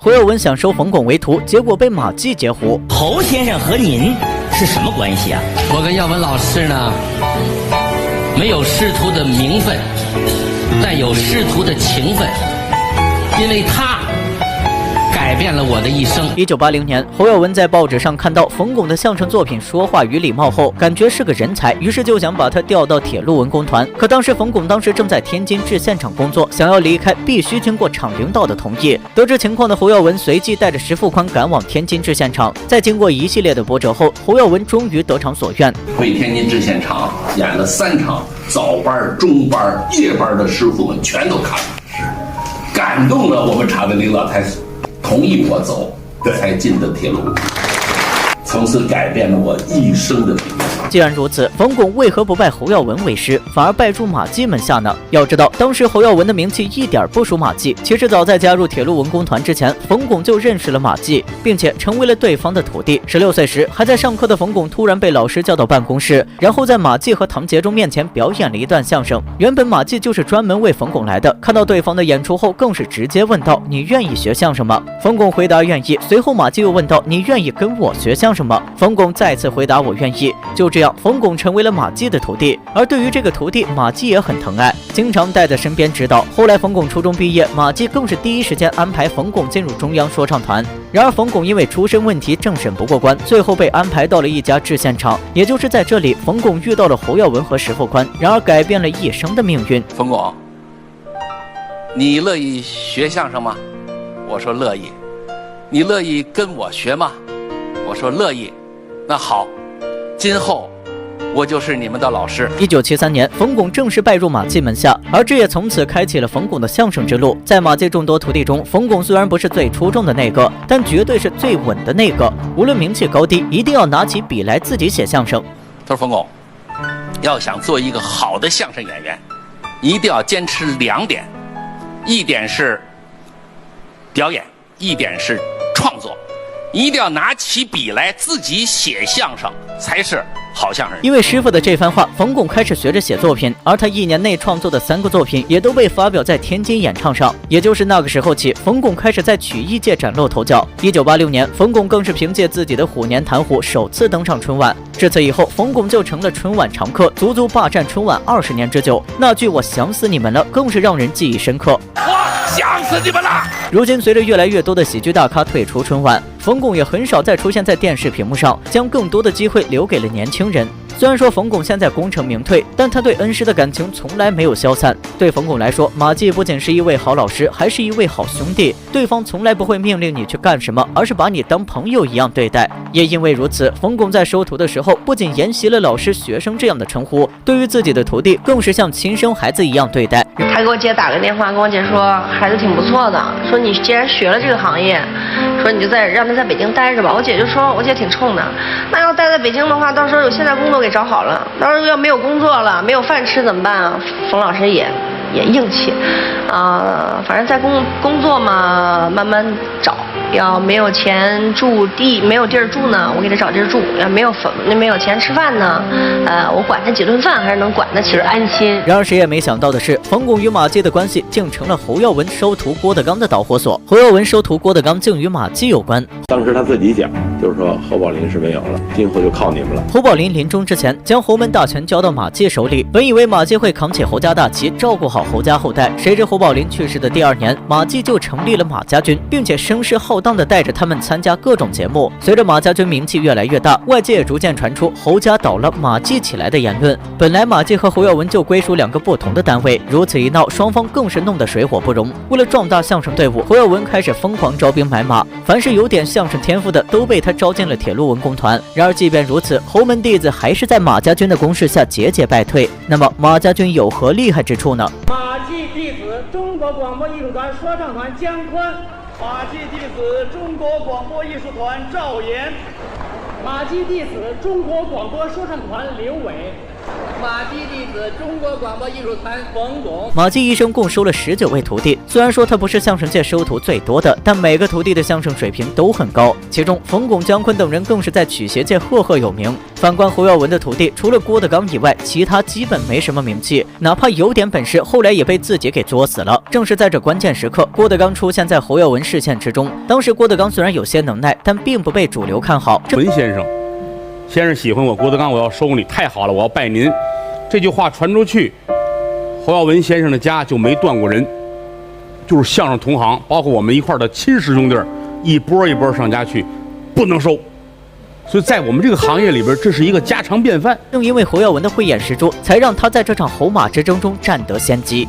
侯耀文想收冯巩为徒，结果被马季截胡。侯先生和您是什么关系啊？我跟耀文老师呢，没有师徒的名分，但有师徒的情分，因为他改变了我的一生。1980年，侯耀文在报纸上看到冯巩的相声作品《说话与礼貌》后，感觉是个人才，于是就想把他调到铁路文工团。可当时冯巩正在天津制现场工作，想要离开必须经过厂领导的同意。得知情况的侯耀文随即带着石富宽赶往天津制现场。在经过一系列的波折后，侯耀文终于得偿所愿。回天津制现场演了3场，早班、中班、夜班的师傅们全都看了，感动了我们厂的领导才同意我走，才进的铁路，从此改变了我一生的命运。既然如此，冯巩为何不拜侯耀文为师，反而拜入马季门下呢？要知道，当时侯耀文的名气一点不输马季。其实早在加入铁路文工团之前，冯巩就认识了马季，并且成为了对方的徒弟。16岁时，还在上课的冯巩突然被老师叫到办公室，然后在马季和唐杰忠面前表演了一段相声。原本马季就是专门为冯巩来的，看到对方的演出后，更是直接问道：“你愿意学相声吗？”冯巩回答愿意。随后马季又问道：“你愿意跟我学相声吗？”冯巩再次回答：“我愿意。”就这样，冯巩成为了马季的徒弟。而对于这个徒弟，马季也很疼爱，经常带在身边指导。后来冯巩初中毕业，马季更是第一时间安排冯巩进入中央说唱团。然而冯巩因为出身问题政审不过关，最后被安排到了一家制现场。也就是在这里，冯巩遇到了侯耀文和石富宽，然而改变了一生的命运。冯巩，你乐意学相声吗？我说乐意。你乐意跟我学吗？我说乐意。那好，今后我就是你们的老师。1973年，冯巩正式拜入马季门下，而这也从此开启了冯巩的相声之路。在马季众多徒弟中，冯巩虽然不是最出众的那个，但绝对是最稳的那个。无论名气高低，一定要拿起笔来自己写相声。他说：“冯巩，要想做一个好的相声演员，一定要坚持2点，一点是表演，一点是创作。一定要拿起笔来自己写相声，才是好相声。”因为师傅的这番话，冯巩开始学着写作品，而他1年内创作的3个作品也都被发表在天津演唱上。也就是那个时候起，冯巩开始在曲艺界崭露头角。1986年，冯巩更是凭借自己的虎年谈虎首次登上春晚。至此以后，冯巩就成了春晚常客，足足霸占春晚20年之久。那句“我想死你们了”更是让人记忆深刻。我想死你们了！如今，随着越来越多的喜剧大咖退出春晚，冯巩也很少再出现在电视屏幕上，将更多的机会留给了年轻人。虽然说冯巩现在功成名退，但他对恩师的感情从来没有消散。对冯巩来说，马季不仅是一位好老师，还是一位好兄弟。对方从来不会命令你去干什么，而是把你当朋友一样对待。也因为如此，冯巩在收徒的时候，不仅沿袭了老师、学生这样的称呼，对于自己的徒弟更是像亲生孩子一样对待。他给我姐打个电话，跟我姐说孩子挺不错的，说你既然学了这个行业，说你就让他在北京待着吧。我姐就说，我姐挺冲的，那要待在北京的话，到时候有现在工作给找好了，到时候要没有工作了，没有饭吃怎么办啊？冯老师也硬气，反正在工作嘛，慢慢找。要没有钱住没有地儿住呢，我给他找地儿住；要没有钱吃饭呢，我管他几顿饭还是能管得起，安心。然而谁也没想到的是，冯巩与马季的关系竟成了侯耀文收徒郭德纲的导火索。侯耀文收徒郭德纲竟与马季有关。当时他自己讲，就是说侯宝林是没有了，今后就靠你们了。侯宝林临终之前将侯门大权交到马季手里，本以为马季会扛起侯家大旗，照顾好侯家后代。谁知侯宝林去世的第2年，马季就成立了马家军，并且声势浩荡地带着他们参加各种节目。随着马家军名气越来越大，外界也逐渐传出侯家倒了马季起来的言论。本来马季和侯耀文就归属2个不同的单位，如此一闹，双方更是弄得水火不容。为了壮大相声队伍，侯耀文开始疯狂招兵买马，凡是有点相声天赋的都被他招进了铁路文工团。然而即便如此，侯门弟子还是在马家军的攻势下节节败退。那么马家军有何厉害之处呢？马季弟子中国广播艺术团说唱团姜宽，马季弟子中国广播艺术团赵岩，马季弟子中国广播说唱团刘伟，马季弟子，中国广播艺术团冯巩。马季一生共收了19位徒弟，虽然说他不是相声界收徒最多的，但每个徒弟的相声水平都很高。其中，冯巩、姜昆等人更是在曲协界赫赫有名。反观侯耀文的徒弟，除了郭德纲以外，其他基本没什么名气，哪怕有点本事，后来也被自己给作死了。正是在这关键时刻，郭德纲出现在侯耀文视线之中。当时郭德纲虽然有些能耐，但并不被主流看好。文先生喜欢我，郭德纲我要收你，太好了，我要拜您。这句话传出去，侯耀文先生的家就没断过人，就是相声同行，包括我们一块的亲师兄弟，一波一波上家去，不能收。所以在我们这个行业里边，这是一个家常便饭。正因为侯耀文的慧眼识珠，才让他在这场侯马之争中占得先机。